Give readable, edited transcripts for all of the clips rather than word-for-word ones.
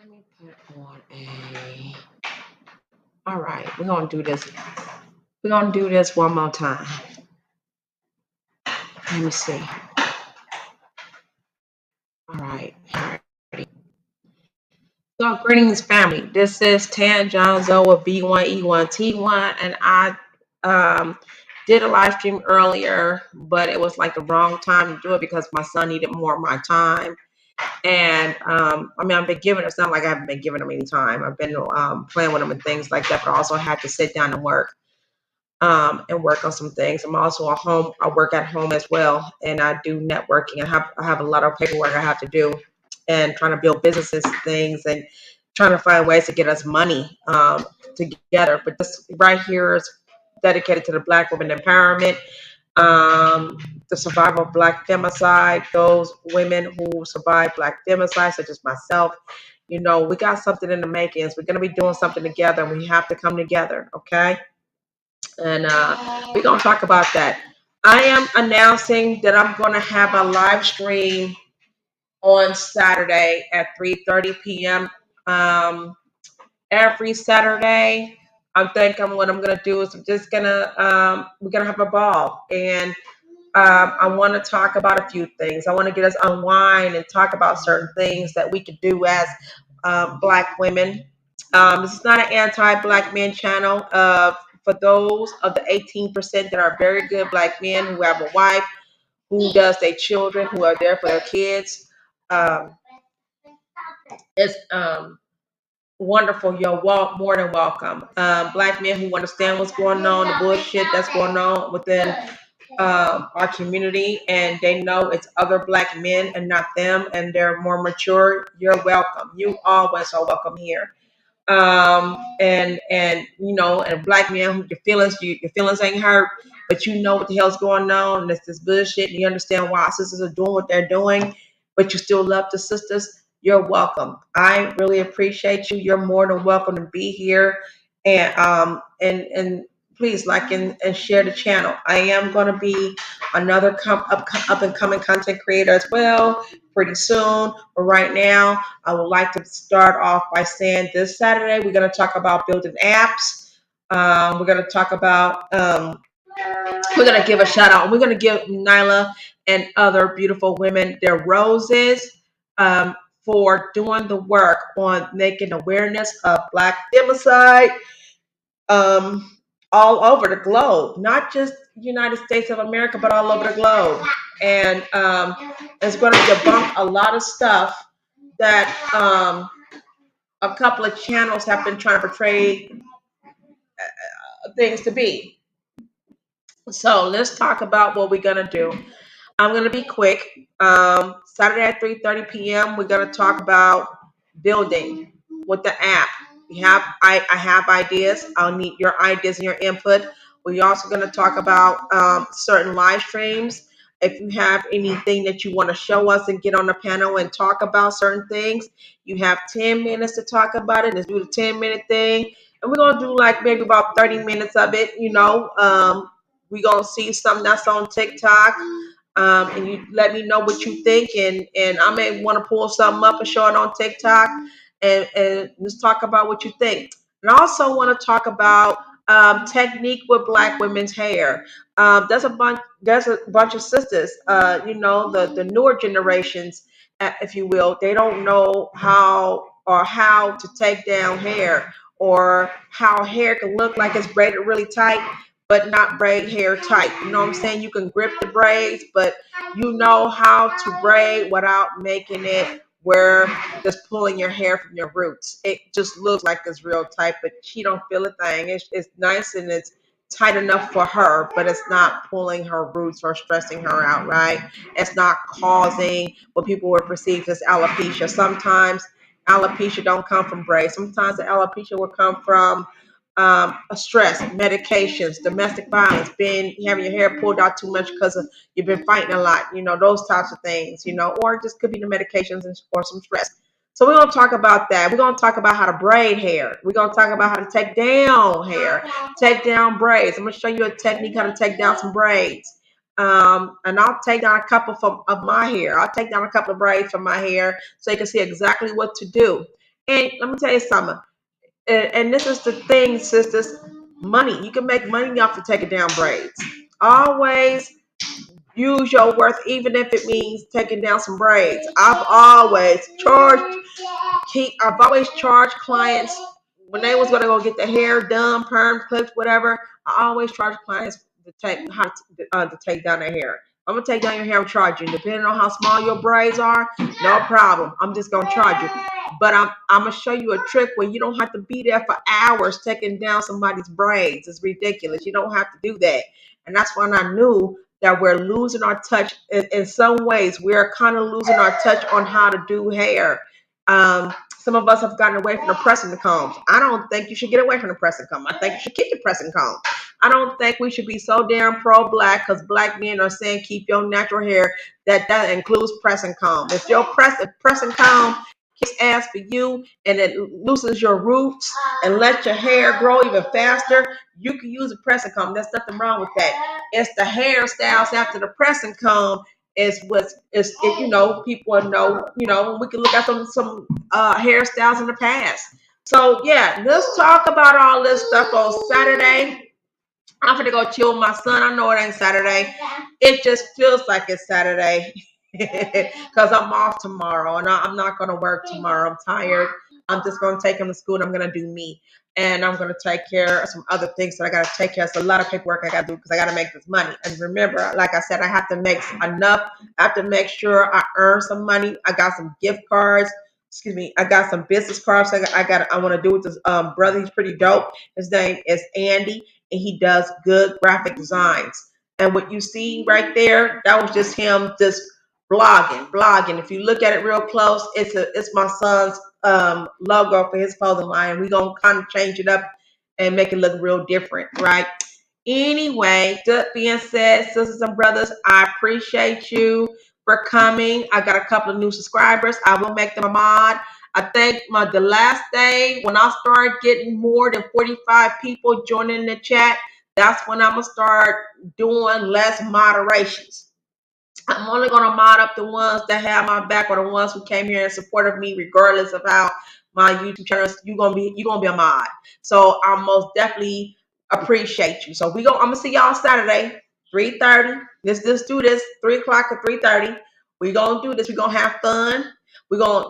Let me put on a. All right, we're gonna do this. We're gonna do this one more time. Let me see. All right. So, greetings, family. This is Tan John Zoe with B1E1T1, and I um, did a live stream earlier, but it was like the wrong time to do it because my son needed more of my time. And I've been giving. It's not like I haven't been giving him any time. I've been playing with him and things like that, but I also had to sit down and work on some things. I'm also a home. I work at home as well, and I do networking. I have a lot of paperwork I have to do, and trying to build businesses, things, and trying to find ways to get us money together. But this right here is dedicated to the Black women empowerment, um, the survival of Black femicide, those women who survive Black femicide, such as myself. We got something in the makings. We're going to be doing something together, and we have to come together, okay? And we're going to talk about that. I am announcing that I'm going to have a live stream on Saturday at 3:30 p.m. Um, every Saturday. I'm thinking what I'm going to do is I'm just going to, we're going to have a ball. And I want to talk about a few things. I want to get us unwind and talk about certain things that we could do as Black women. This is not an anti-Black men channel. For those of the 18% that are very good Black men who have a wife, who does their children, who are there for their kids, um, it's wonderful. You're more than welcome. Black men who understand what's going on, the bullshit that's going on within our community, and they know it's other Black men and not them, and they're more mature. You're welcome. You always are welcome here. And Black man who your feelings ain't hurt, but you know what the hell's going on, and it's this bullshit, and you understand why our sisters are doing what they're doing, but you still love the sisters. You're welcome. I really appreciate you. You're more than welcome to be here, and please like and share the channel. I am going to be another up and coming content creator as well pretty soon, but right now I would like to start off by saying this Saturday we're going to talk about building apps. We're going to talk about, we're going to give a shout out. We're going to give Nyla and other beautiful women their roses for doing the work on making awareness of Black femicide um, all over the globe, not just United States of America, but all over the globe. And it's going to debunk a lot of stuff that a couple of channels have been trying to portray things to be. So let's talk about what we're gonna do. I'm gonna be quick. Saturday at 3:30 p.m. We're gonna talk about building with the app. I have ideas. I'll need your ideas and your input. We're also gonna talk about certain live streams. If you have anything that you want to show us and get on the panel and talk about certain things, you have 10 minutes to talk about it. Let's do the 10-minute thing. And we're gonna do like maybe about 30 minutes of it, we're gonna see something that's on TikTok, and you let me know what you think, and I may want to pull something up and show it on TikTok, and let's talk about what you think. And I also want to talk about technique with Black women's hair. There's a bunch of sisters, the newer generations, if you will, they don't know how to take down hair, or how hair can look like it's braided really tight but not braid hair tight. You know what I'm saying? You can grip the braids, but you know how to braid without making it where just pulling your hair from your roots. It just looks like it's real tight, but she don't feel a thing. It's nice and it's tight enough for her, but it's not pulling her roots or stressing her out, right? It's not causing what people would perceive as alopecia. Sometimes alopecia don't come from braids. Sometimes the alopecia will come from stress, medications, domestic violence, being having your hair pulled out too much because you've been fighting a lot, those types of things, or it just could be the medications or some stress. So we're going to talk about that. We're going to talk about how to braid hair. We're going to talk about how to take down hair, take down braids. I'm going to show you a technique how to take down some braids. And I'll take down a couple of my hair. I'll take down a couple of braids from my hair so you can see exactly what to do. And let me tell you something. And this is the thing, sisters. Money. You can make money off of taking down braids. Always use your worth, even if it means taking down some braids. I've always charged clients when they was gonna go get their hair done, perm, clipped, whatever. I always charge clients to take down their hair. I'm gonna take down your hair and charge you. Depending on how small your braids are, no problem. I'm just gonna charge you. But I'm gonna show you a trick where you don't have to be there for hours taking down somebody's braids. It's ridiculous. You don't have to do that. And that's when I knew that we're losing our touch in some ways. We're kind of losing our touch on how to do hair. Some of us have gotten away from the pressing the combs. I don't think you should get away from the pressing comb. I think you should keep the pressing comb. I don't think we should be so damn pro-black because black men are saying keep your natural hair. That includes pressing comb. If pressing comb kicks ass for you and it loosens your roots and lets your hair grow even faster, you can use a pressing comb. There's nothing wrong with that. It's the hairstyles after the pressing comb is what is it, people know, we can look at some hairstyles in the past. So yeah, let's talk about all this stuff on Saturday. I'm gonna go chill with my son. I know it ain't Saturday. It just feels like it's Saturday because I'm off tomorrow and I'm not gonna work tomorrow. I'm tired. I'm just gonna take him to school and I'm gonna do me. And I'm gonna take care of some other things that I gotta take care of. So a lot of paperwork I gotta do because I gotta make this money. And remember, like I said, I have to make enough. I have to make sure I earn some money. I got some gift cards. Excuse me. I got some business cards. I want to do with this brother. He's pretty dope. His name is Andy and he does good graphic designs. And what you see right there, that was just him just blogging. If you look at it real close, it's my son's logo for his clothing line. We're gonna kind of change it up and make it look real different, right? Anyway, that being said, sisters and brothers, I appreciate you for coming. I got a couple of new subscribers. I will make them a mod. I think the last day when I start getting more than 45 people joining the chat, that's when I'm gonna start doing less moderations. I'm only gonna mod up the ones that have my back or the ones who came here in support of me, regardless of how my YouTube channel. You gonna be a mod. So I most definitely appreciate you. So I'm gonna see y'all Saturday, 3:30. Let's do this, 3 o'clock to 3:30. We gonna do this. We gonna have fun. We gonna,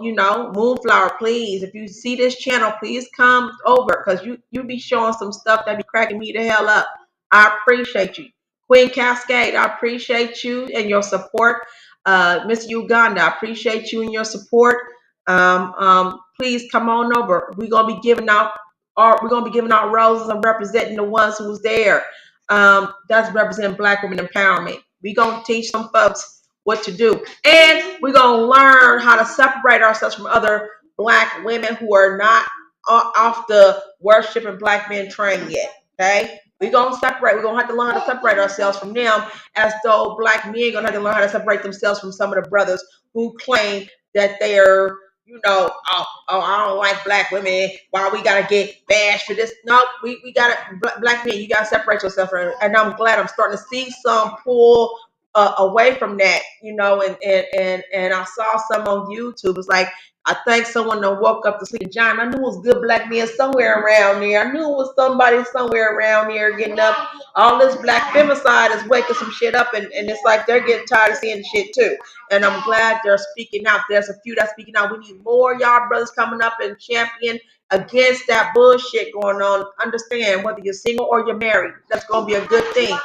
Moonflower, please. If you see this channel, please come over because you be showing some stuff that be cracking me the hell up. I appreciate you. Queen Cascade, I appreciate you and your support. Mr. Uganda, I appreciate you and your support. Please come on over. We're gonna be giving out roses and representing the ones who's there. That's representing Black women empowerment. We're gonna teach some folks what to do, and we're gonna learn how to separate ourselves from other Black women who are not off the worshiping Black men train yet. Okay, we're gonna separate. We're gonna have to learn how to separate ourselves from them, as though Black men gonna have to learn how to separate themselves from some of the brothers who claim that they are, I don't like Black women. Why we gotta get bashed for this? No, we gotta Black men. You gotta separate yourself from. And I'm glad I'm starting to see some pull away from that, and I saw some on YouTube. It's like I think someone that woke up to sleep giant. I knew it was good Black men somewhere around there. I knew it was somebody somewhere around there getting up. All this Black femicide is waking some shit up, and it's like they're getting tired of seeing the shit too. And I'm glad they're speaking out. There's a few that's speaking out. We need more y'all brothers coming up and champion against that bullshit going on. Understand whether you're single or you're married. That's gonna be a good thing.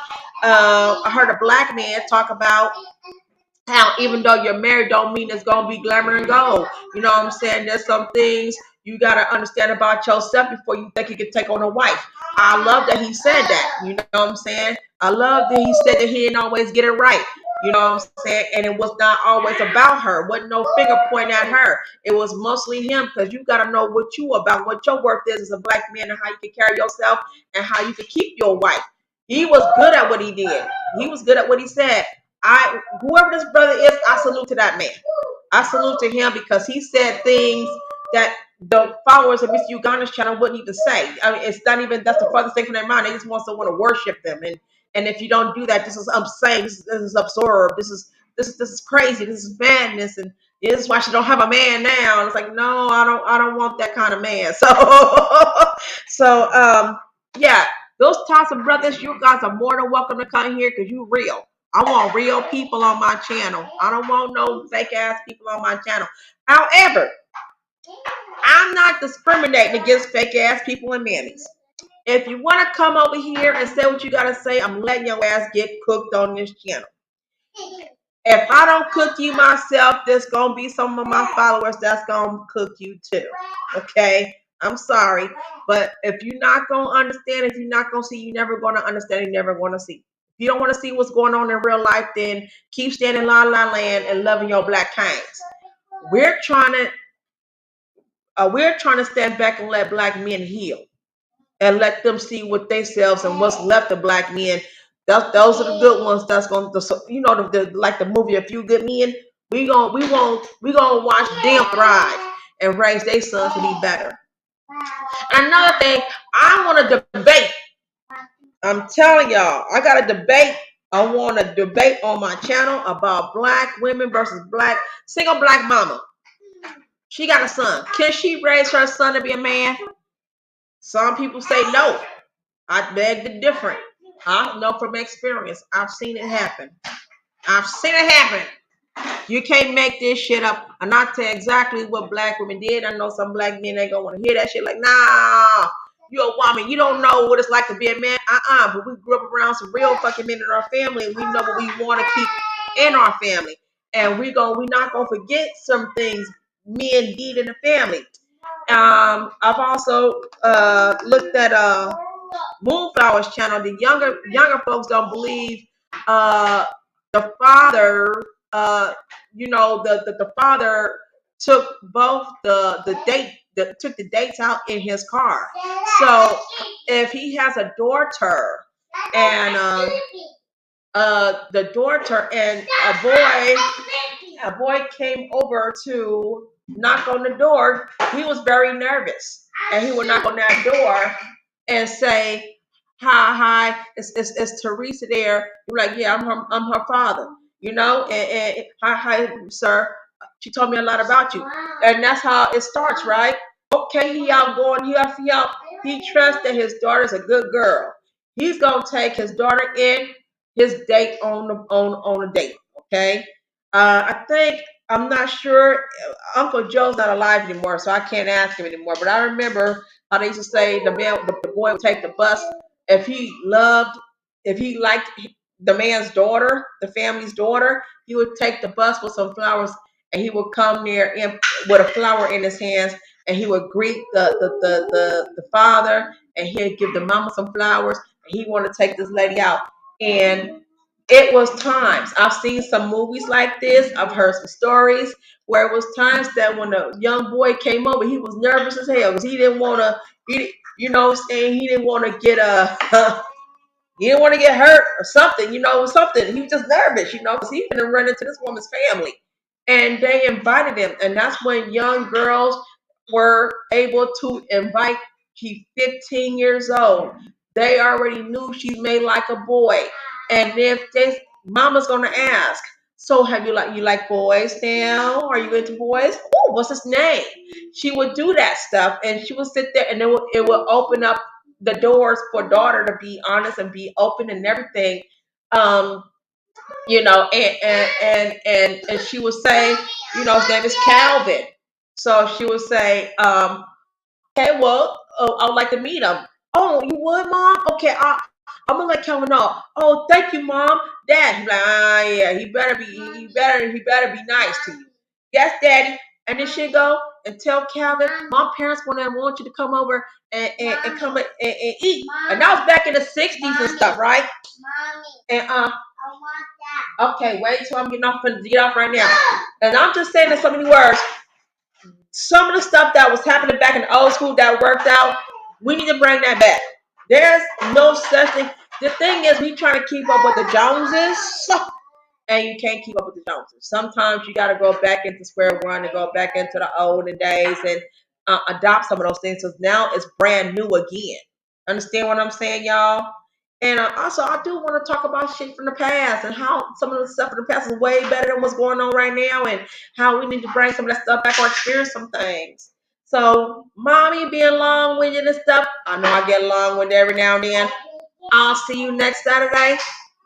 I heard a Black man talk about how even though you're married don't mean it's gonna be glamour and gold. You know what I'm saying? There's some things you gotta understand about yourself before you think you can take on a wife. I love that he said that. You know what I'm saying? I love that he said that he didn't always get it right. You know what I'm saying? And it was not always about her. Wasn't no finger pointing at her. It was mostly him because you gotta know what you about, what your worth is as a Black man, and how you can carry yourself and how you can keep your wife. He was good at what he did. He was good at what he said. Whoever this brother is, I salute to that man. I salute to him because he said things that the followers of Mr. Uganda's channel wouldn't even say. I mean, it's not even that's the farthest thing from their mind. They just want someone to worship them, and if you don't do that, this is insane. This is absurd. This is crazy. This is madness, and This is why she don't have a man now. And it's like, no, I don't want that kind of man. So yeah, those types of brothers, you guys are more than welcome to come here because you real. I want real people on my channel. I don't want no fake ass people on my channel. However, I'm not discriminating against fake ass people and mammies. If you want to come over here and say what you gotta say, I'm letting your ass get cooked on this channel. If I don't cook you myself, there's gonna be some of my followers that's gonna cook you too. Okay? I'm sorry. But if you're not gonna understand, if you're not gonna see, you're never gonna understand, you're never gonna see. If you don't want to see what's going on in real life, then keep staying in La La Land and loving your black kings. We're trying to stand back and let black men heal and let them see what they selves and what's left of black men. Those are the good ones. That's going to, like the movie A Few Good Men. We gonna watch them thrive and raise their sons to be better. And another thing, I want to debate. I'm telling y'all, I got a debate. I want to debate on my channel about black women versus single black mama. She got a son. Can she raise her son to be a man? Some people say no. I beg to differ. I know from experience. I've seen it happen. I've seen it happen. You can't make this shit up. I'm not tell exactly what black women did. I know some black men ain't gonna want to hear that shit. Like, nah, you a woman. You don't know what it's like to be a man. But we grew up around some real fucking men in our family, and we know what we want to keep in our family. And we not gonna forget some things men did in the family. I've also looked at Moonflower's channel. The younger folks don't believe the father. The father took both took the dates out in his car. So if he has a daughter and the daughter and a boy came over to knock on the door, he was very nervous, and he would knock on that door and say, hi, it's Teresa there. You're like, yeah, I'm her father, and hi, sir. She told me a lot about you, and that's how it starts, right? Okay, he outgoing, he trusts that his daughter's a good girl. He's gonna take his daughter in his date on a date. Okay, I think I'm not sure. Uncle Joe's not alive anymore, so I can't ask him anymore. But I remember how they used to say the boy would take the bus if if he liked the man's daughter, the family's daughter. He would take the bus with some flowers, and he would come there with a flower in his hands, and he would greet the father, and he'd give the mama some flowers, and he wanted to take this lady out. And it was times I've seen some movies like this. I've heard some stories where it was times that when a young boy came over, he was nervous as hell because he didn't want to. He didn't want to get he didn't want to get hurt or something. Something. He was just nervous. Because he didn't run into this woman's family, and they invited him, and that's when young girls were able to invite. She's 15 years old. They already knew she may like a boy. And if mama's gonna ask, so have you like boys now? Are you into boys? Oh, what's his name? She would do that stuff, and she would sit there, and it would open up the doors for daughter to be honest and be open and everything. Um, and she would say, his name is Calvin. So she would say, okay, well, I would like to meet him. Oh, you would, mom? Okay, I'm gonna let Calvin know. Oh, thank you, mom. Dad, he's like, yeah, he better be nice to you. Yes, daddy. And then she go and tell Calvin, my parents want you to come over and come and eat. And that was back in the 60s and stuff, right? And okay, wait till I'm getting off and get off right now. And I'm just saying in so many words, some of the stuff that was happening back in the old school that worked out, we need to bring that back. There's no such thing. The thing is, we trying to keep up with the Joneses, and you can't keep up with the Joneses. Sometimes you got to go back into square one and go back into the olden days and adopt some of those things. So now it's brand new again. Understand what I'm saying, y'all? And also, I do want to talk about shit from the past and how some of the stuff from the past is way better than what's going on right now, and how we need to bring some of that stuff back or experience some things. So, mommy being long winded and stuff, I know I get long winded every now and then. I'll see you next Saturday.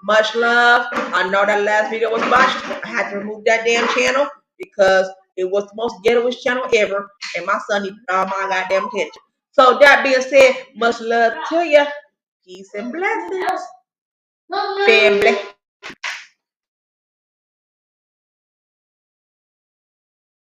Much love. I know that last video was botched. I had to remove that damn channel because it was the most ghettoest channel ever, and my son needed all my goddamn attention. So that being said, much love to you. Peace and blessings. Family.